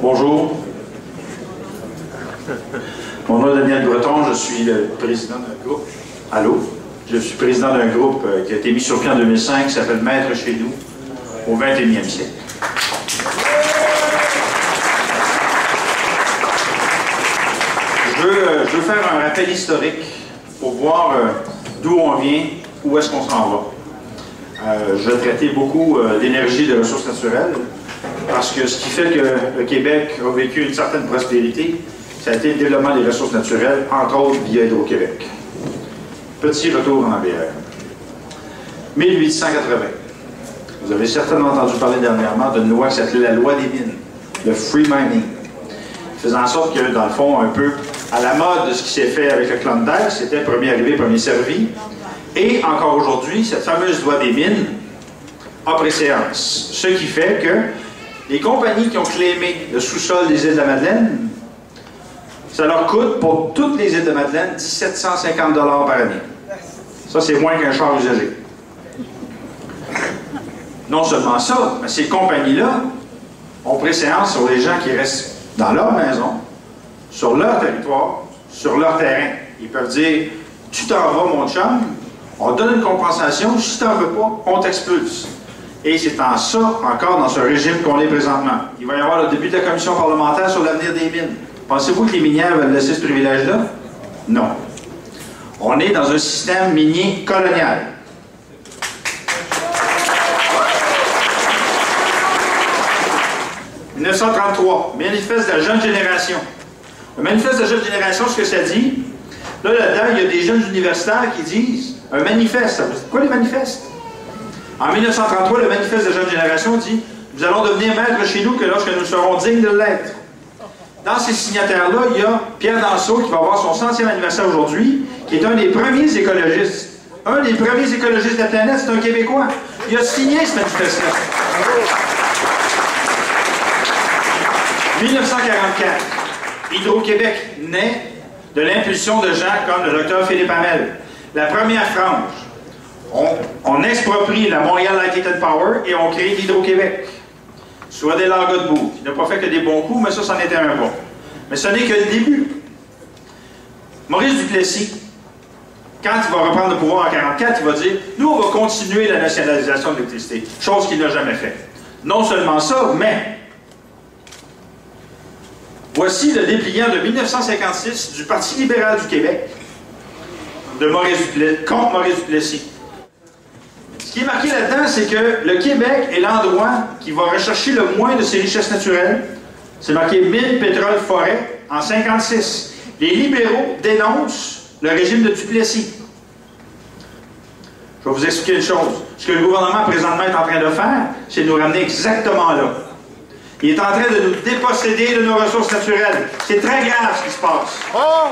Bonjour. Mon nom est Daniel Breton, je suis le président d'un groupe. Allô? Je suis président d'un groupe qui a été mis sur pied en 2005 qui s'appelle Maître chez nous au 21e siècle. Je veux faire un rappel historique pour voir d'où on vient, où est-ce qu'on s'en va. Je vais traiter beaucoup d'énergie et de ressources naturelles parce que ce qui fait que le Québec a vécu une certaine prospérité, ça a été le développement des ressources naturelles, entre autres via Hydro-Québec. Petit retour en arrière. 1880. Vous avez certainement entendu parler dernièrement d'une loi qui s'appelait la loi des mines, le free mining, faisant en sorte que, dans le fond, un peu à la mode de ce qui s'est fait avec le Klondike, c'était premier arrivé, premier servi. Et encore aujourd'hui, cette fameuse loi des mines a préséance. Ce qui fait que les compagnies qui ont claimé le sous-sol des îles de la Madeleine, ça leur coûte, pour toutes les îles de Madeleine, 1 750 $ par année. Ça, c'est moins qu'un char usagé. Non seulement ça, mais ces compagnies-là ont préséance sur les gens qui restent dans leur maison, sur leur territoire, sur leur terrain. Ils peuvent dire, tu t'en vas, mon chum, on donne une compensation, si tu n'en veux pas, on t'expulse. Et c'est en ça, encore dans ce régime qu'on est présentement. Il va y avoir le début de la commission parlementaire sur l'avenir des mines. Pensez-vous que les minières veulent laisser ce privilège-là? Non. On est dans un système minier colonial. « 1933, manifeste de la jeune génération. » Le manifeste de la jeune génération, ce que ça dit, là-dedans, il y a des jeunes universitaires qui disent un manifeste. Ça vous dit quoi les manifestes? En 1933, le manifeste de la jeune génération dit « Nous allons devenir maîtres chez nous que lorsque nous serons dignes de l'être. » Dans ces signataires-là, il y a Pierre Danseau qui va avoir son 100e anniversaire aujourd'hui, qui est un des premiers écologistes. Un des premiers écologistes de la planète, c'est un Québécois. Il a signé ce manifeste-là. 1944, Hydro-Québec naît de l'impulsion de gens comme le docteur Philippe Hamel. La première frange, on exproprie la Montréal Light and Power et on crée l'Hydro-Québec. Soit des Godbout, qui n'a pas fait que des bons coups, mais ça, c'en était un bon. Mais ce n'est que le début. Maurice Duplessis, quand il va reprendre le pouvoir en 1944, il va dire « Nous, on va continuer la nationalisation de l'électricité. » Chose qu'il n'a jamais fait. Non seulement ça, mais voici le dépliant de 1956 du Parti libéral du Québec contre Maurice Duplessis. Ce qui est marqué là-dedans, c'est que le Québec est l'endroit qui va rechercher le moins de ses richesses naturelles. C'est marqué mine, pétrole, forêt en 1956. Les libéraux dénoncent le régime de Duplessis. Je vais vous expliquer une chose. Ce que le gouvernement présentement est en train de faire, c'est de nous ramener exactement là. Il est en train de nous déposséder de nos ressources naturelles. C'est très grave ce qui se passe. Oh!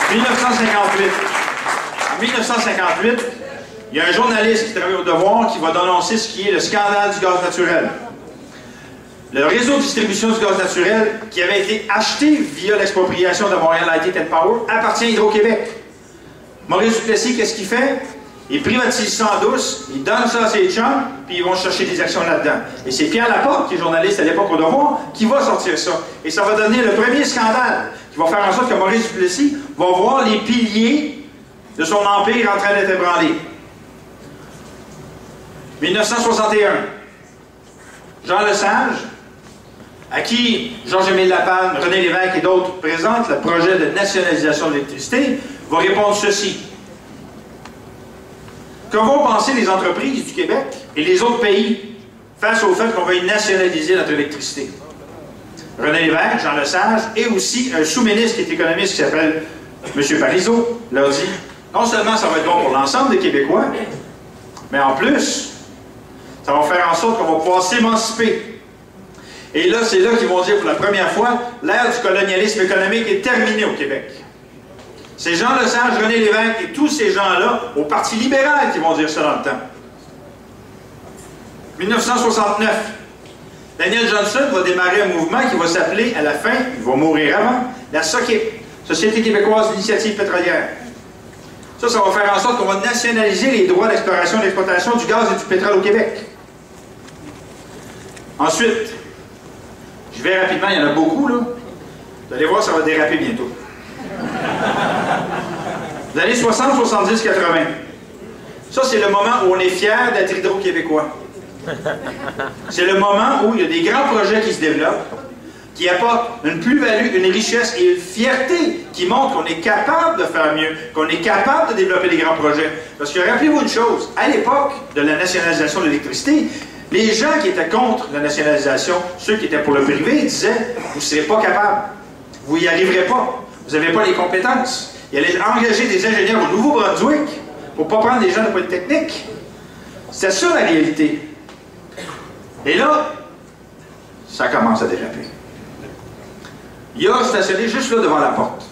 En 1958, il y a un journaliste qui travaille au Devoir qui va dénoncer ce qui est le scandale du gaz naturel. Le réseau de distribution du gaz naturel, qui avait été acheté via l'expropriation de Montréal Light and Power, appartient à Hydro-Québec. Maurice Duplessis, qu'est-ce qu'il fait? Il privatise ça en douce, il donne ça à ses chums, puis ils vont chercher des actions là-dedans. Et c'est Pierre Laporte, qui est journaliste à l'époque au Devoir, qui va sortir ça. Et ça va donner le premier scandale, qui va faire en sorte que Maurice Duplessis va voir les piliers de son empire en train d'être ébranlés. 1961, Jean Lesage, à qui Georges-Émile Lapalme, René Lévesque et d'autres présentent le projet de nationalisation de l'électricité, va répondre ceci. Que vont penser les entreprises du Québec et les autres pays face au fait qu'on veuille nationaliser notre électricité? René Lévesque, Jean Lesage, et aussi un sous-ministre qui est économiste qui s'appelle M. Parizeau, leur dit non seulement ça va être bon pour l'ensemble des Québécois, mais en plus, ça va faire en sorte qu'on va pouvoir s'émanciper. Et là, c'est là qu'ils vont dire pour la première fois, l'ère du colonialisme économique est terminée au Québec. C'est Jean Lesage, René Lévesque et tous ces gens-là, au Parti libéral, qui vont dire ça dans le temps. 1969, Daniel Johnson va démarrer un mouvement qui va s'appeler, à la fin, il va mourir avant, la SOQUIP, Société québécoise d'initiative pétrolière. Ça va faire en sorte qu'on va nationaliser les droits d'exploration et d'exploitation du gaz et du pétrole au Québec. Ensuite, je vais rapidement, il y en a beaucoup, là. Vous allez voir, ça va déraper bientôt. Les années 60, 70, 80. Ça, c'est le moment où on est fier d'être hydro-québécois. C'est le moment où il y a des grands projets qui se développent, qui apportent une plus-value, une richesse et une fierté qui montrent qu'on est capable de faire mieux, qu'on est capable de développer des grands projets. Parce que rappelez-vous une chose, à l'époque de la nationalisation de l'électricité, les gens qui étaient contre la nationalisation, ceux qui étaient pour le privé, disaient « Vous ne serez pas capable, vous n'y arriverez pas, vous n'avez pas les compétences. » Ils allaient engager des ingénieurs au Nouveau-Brunswick pour ne pas prendre des gens de Polytechnique. C'était ça la réalité. Et là, ça commence à déraper. Il y a stationné juste là devant la porte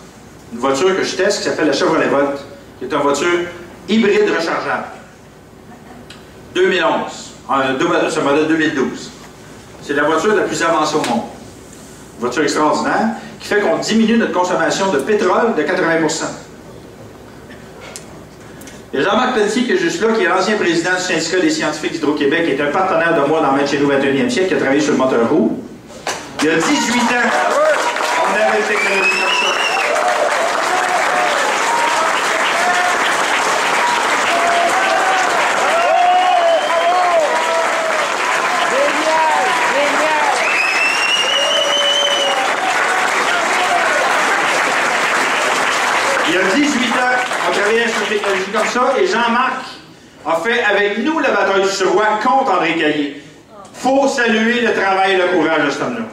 une voiture que je teste qui s'appelle la Chevrolet Volt, qui est une voiture hybride rechargeable. 2011. C'est un modèle 2012. C'est la voiture la plus avancée au monde. Une voiture extraordinaire qui fait qu'on diminue notre consommation de pétrole de 80%. Il y a Jean-Marc Pelletier qui est juste là, qui est l'ancien président du syndicat des scientifiques d'Hydro-Québec, qui est un partenaire de moi dans Mettre chez nous 21e siècle, qui a travaillé sur le moteur roux. Il y a 18 ans, on avait une technologie comme ça. Il y a 18 ans, on travaillait sur une technologie comme ça, et Jean-Marc a fait avec nous la bataille du Suroît contre André Caillé. Il faut saluer le travail et le courage de cet homme-là.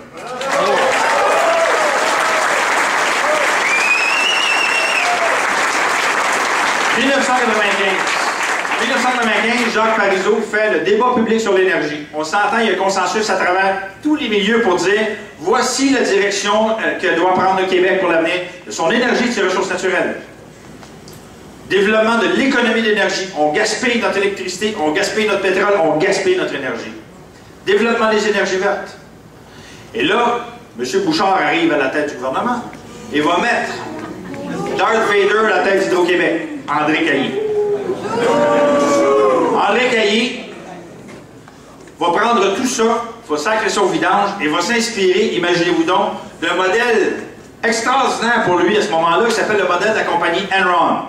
En 1995, Jacques Parizeau fait le débat public sur l'énergie. On s'entend, il y a consensus à travers tous les milieux pour dire voici la direction que doit prendre le Québec pour l'avenir de son énergie et de ses ressources naturelles. Développement de l'économie d'énergie. On gaspille notre électricité, on gaspille notre pétrole, on gaspille notre énergie. Développement des énergies vertes. Et là, M. Bouchard arrive à la tête du gouvernement et va mettre Darth Vader à la tête d'Hydro-Québec, André Caillé. André Caillé va prendre tout ça, va sacrer ça au vidange et va s'inspirer, imaginez-vous donc, d'un modèle extraordinaire pour lui à ce moment-là, qui s'appelle le modèle de la compagnie Enron.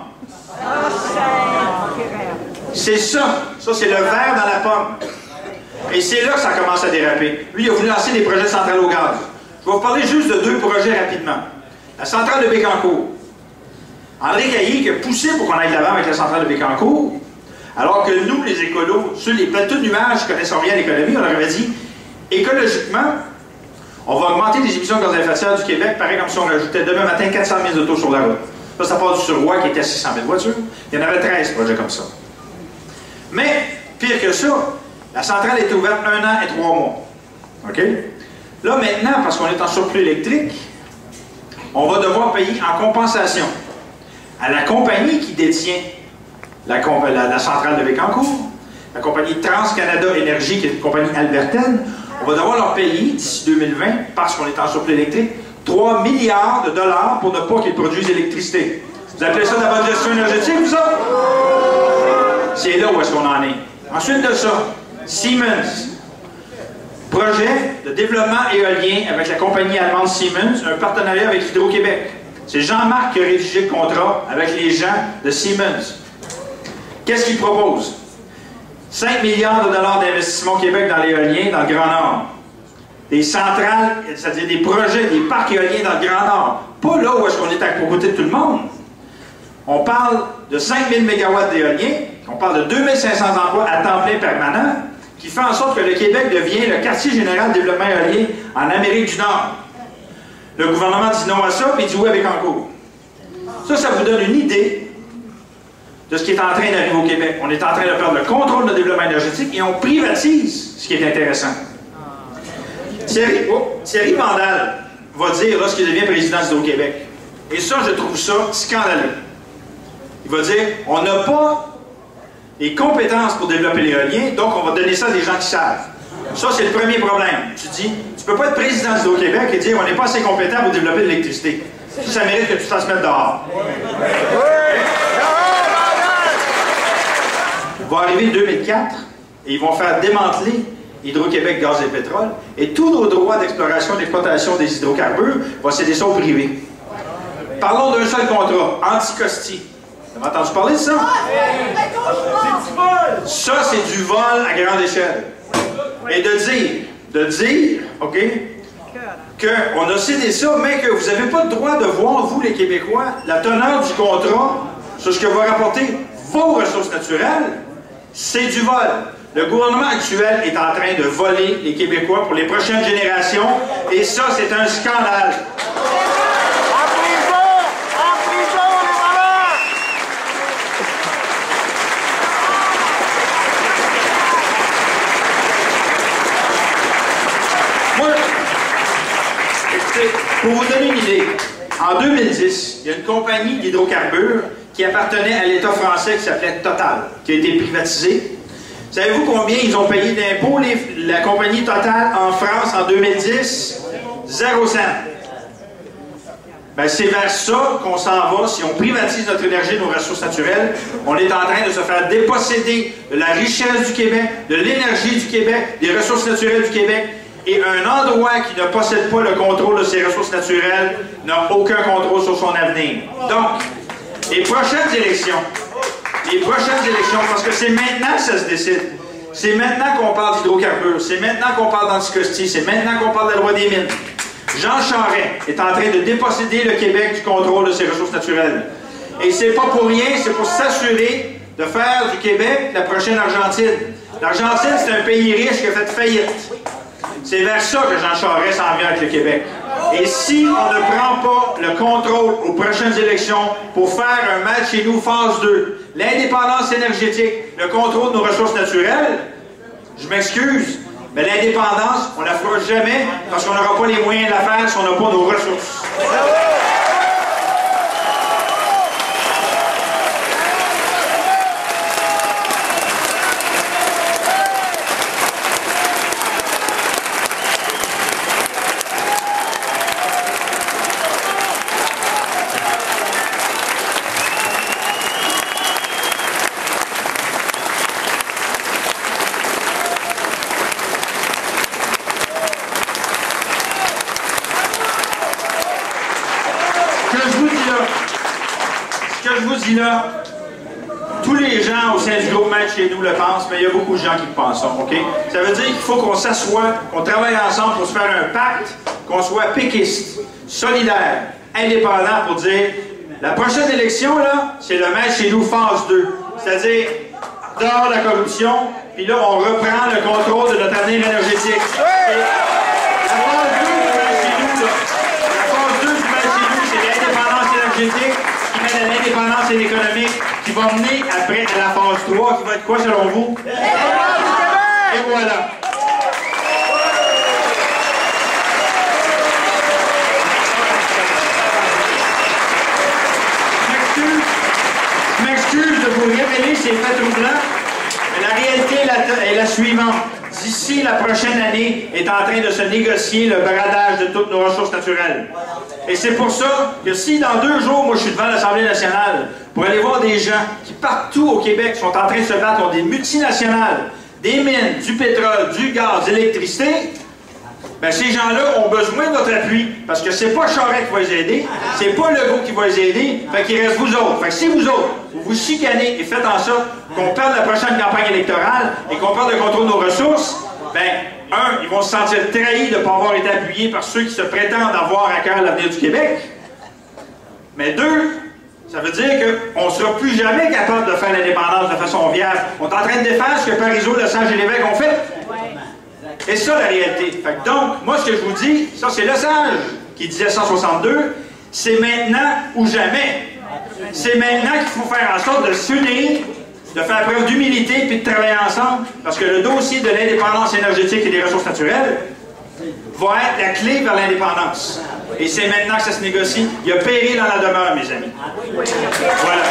C'est ça. Ça, c'est le verre dans la pomme. Et c'est là que ça commence à déraper. Lui, il a voulu lancer des projets de centrales au gaz. Je vais vous parler juste de deux projets rapidement. La centrale de Bécancour. André Caillé qui a poussé pour qu'on aille de l'avant avec la centrale de Bécancour, alors que nous, les écolos, sur les plateaux de nuages qui connaissent rien à l'économie, on leur avait dit, écologiquement, on va augmenter les émissions de gaz à effet de serre du Québec, pareil comme si on rajoutait demain matin 400 000 autos sur la route. Ça part du Suroît qui était à 600 000 voitures. Il y en avait 13 projets comme ça. Mais, pire que ça, la centrale était ouverte 1 an et 3 mois. OK? Là, maintenant, parce qu'on est en surplus électrique, on va devoir payer en compensation à la compagnie qui détient la centrale de Bécancour, la compagnie TransCanada Énergie, qui est une compagnie albertaine, on va devoir leur payer d'ici 2020, parce qu'on est en surplus électrique, 3 milliards de dollars pour ne pas qu'ils produisent l'électricité. Vous appelez ça de la bonne gestion énergétique, vous ça? C'est là où est-ce qu'on en est. Ensuite de ça, Siemens. Projet de développement éolien avec la compagnie allemande Siemens, un partenariat avec Hydro-Québec. C'est Jean-Marc qui a rédigé le contrat avec les gens de Siemens. Qu'est-ce qu'il propose? 5 milliards de dollars d'investissement au Québec dans l'éolien, dans le Grand Nord. Des centrales, c'est-à-dire des projets, des parcs éoliens dans le Grand Nord. Pas là où est-ce qu'on est à côté de tout le monde. On parle de 5000 MW d'éolien, on parle de 2500 emplois à temps plein permanent, qui fait en sorte que le Québec devient le quartier général de développement éolien en Amérique du Nord. Le gouvernement dit non à ça, puis il dit oui avec Bécancour. Ça vous donne une idée de ce qui est en train d'arriver au Québec. On est en train de perdre le contrôle de développement énergétique et on privatise ce qui est intéressant. Thierry Vandal va dire lorsqu'il devient président d'Hydro-Québec, et ça, je trouve ça scandaleux. Il va dire, on n'a pas les compétences pour développer l'éolien, donc on va donner ça à des gens qui savent. Ça, c'est le premier problème. Tu dis, tu peux pas être président d'Hydro-Québec et dire, on n'est pas assez compétent pour développer l'électricité. Ça mérite que tu te fasses mettre dehors. va arriver 2004 et ils vont faire démanteler Hydro-Québec Gaz et Pétrole et tous nos droits d'exploration et d'exploitation des hydrocarbures vont céder ça au privé. Parlons d'un seul contrat, Anticosti. Vous avez entendu parler de ça? Ça, c'est du vol à grande échelle. Et de dire, OK, qu'on a cédé ça, mais que vous n'avez pas le droit de voir, vous les Québécois, la teneur du contrat sur ce que va rapporter vos ressources naturelles, c'est du vol. Le gouvernement actuel est en train de voler les Québécois pour les prochaines générations, et ça, c'est un scandale. Pour vous donner une idée, en 2010, il y a une compagnie d'hydrocarbures qui appartenait à l'État français qui s'appelait Total, qui a été privatisée. Savez-vous combien ils ont payé d'impôts, la compagnie Total, en France en 2010? 0 cent. Ben, c'est vers ça qu'on s'en va. Si on privatise notre énergie et nos ressources naturelles, on est en train de se faire déposséder de la richesse du Québec, de l'énergie du Québec, des ressources naturelles du Québec. Et un endroit qui ne possède pas le contrôle de ses ressources naturelles n'a aucun contrôle sur son avenir. Donc, les prochaines élections, parce que c'est maintenant que ça se décide. C'est maintenant qu'on parle d'hydrocarbures, c'est maintenant qu'on parle d'Anticosti, c'est maintenant qu'on parle de la loi des mines. Jean Charest est en train de déposséder le Québec du contrôle de ses ressources naturelles. Et c'est pas pour rien, c'est pour s'assurer de faire du Québec la prochaine Argentine. L'Argentine, c'est un pays riche qui a fait faillite. C'est vers ça que Jean Charest s'en vient avec le Québec. Et si on ne prend pas le contrôle aux prochaines élections pour faire un match chez nous, phase 2, l'indépendance énergétique, le contrôle de nos ressources naturelles, je m'excuse, mais l'indépendance, on ne la fera jamais parce qu'on n'aura pas les moyens de la faire si on n'a pas nos ressources. Là, tous les gens au sein du groupe Match chez nous le pensent, mais il y a beaucoup de gens qui le pensent, OK? Ça veut dire qu'il faut qu'on s'assoie, qu'on travaille ensemble pour se faire un pacte, qu'on soit péquiste, solidaire, indépendant pour dire la prochaine élection, là, c'est le Match chez nous phase 2. C'est-à-dire, dehors la corruption, puis là, on reprend le contrôle de notre avenir énergétique. Et la phase 2 du Match chez nous, là, la phase 2 du Match chez nous, c'est l'indépendance énergétique qui mène à l'indépendance économique, qui va mener après à la phase 3, qui va être quoi selon vous? Et voilà. Je m'excuse de vous révéler ces faits troublants, mais la réalité est la suivante. D'ici la prochaine année, est en train de se négocier le bradage de toutes nos ressources naturelles. Et c'est pour ça que si dans 2 jours, moi je suis devant l'Assemblée nationale pour aller voir des gens qui partout au Québec sont en train de se battre contre des multinationales, des mines, du pétrole, du gaz, de l'électricité, bien ces gens-là ont besoin de votre appui parce que c'est pas Charest qui va les aider, c'est pas Legault qui va les aider, fait qu'il reste vous autres. Fait que si vous autres, vous vous chicanez et faites en sorte qu'on perde la prochaine campagne électorale et qu'on perde le contrôle de nos ressources, bien, ils vont se sentir trahis de ne pas avoir été appuyés par ceux qui se prétendent avoir à cœur l'avenir du Québec. Mais 2, ça veut dire qu'on ne sera plus jamais capable de faire l'indépendance de façon viable. On est en train de défaire ce que Parizeau, Lesage et Lévesque ont fait. Et ça, la réalité. Fait que donc, moi, ce que je vous dis, ça, c'est Lesage qui disait 162, c'est maintenant ou jamais. C'est maintenant qu'il faut faire en sorte de s'unir, de faire preuve d'humilité et de travailler ensemble, parce que le dossier de l'indépendance énergétique et des ressources naturelles va être la clé vers l'indépendance. Et c'est maintenant que ça se négocie. Il y a péril dans la demeure, mes amis. Voilà.